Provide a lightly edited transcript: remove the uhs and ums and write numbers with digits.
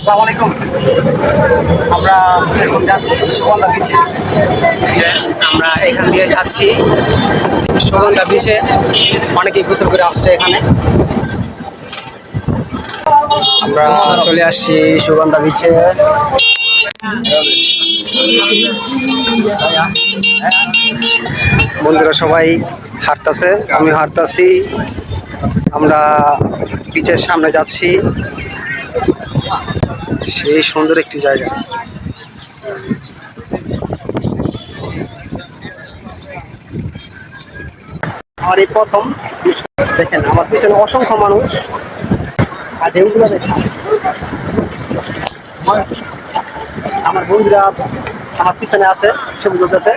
আসসালামু আলাইকুম। আমরা এখন যাচ্ছি সুগন্ধা বিচে। আমরা এখান দিয়ে যাচ্ছি সুগন্ধা বিচে। অনেকেই গোসল করে আসছে এখানে। আমরা চলে আসছি সুগন্ধা বিচে। বন্ধুরা সবাই হাঁটতেছে, আমি হাঁটতাছি। আমরা বিচের সামনে যাচ্ছি। সেই সুন্দর একটি জায়গা। আমার এই প্রথম দেখেন, আমার পিছনে অসংখ্য মানুষ আর ঢেউগুলো দেখেন। আমার বন্ধুরা আমার পিছনে আছে, ছবি তুলতেছে।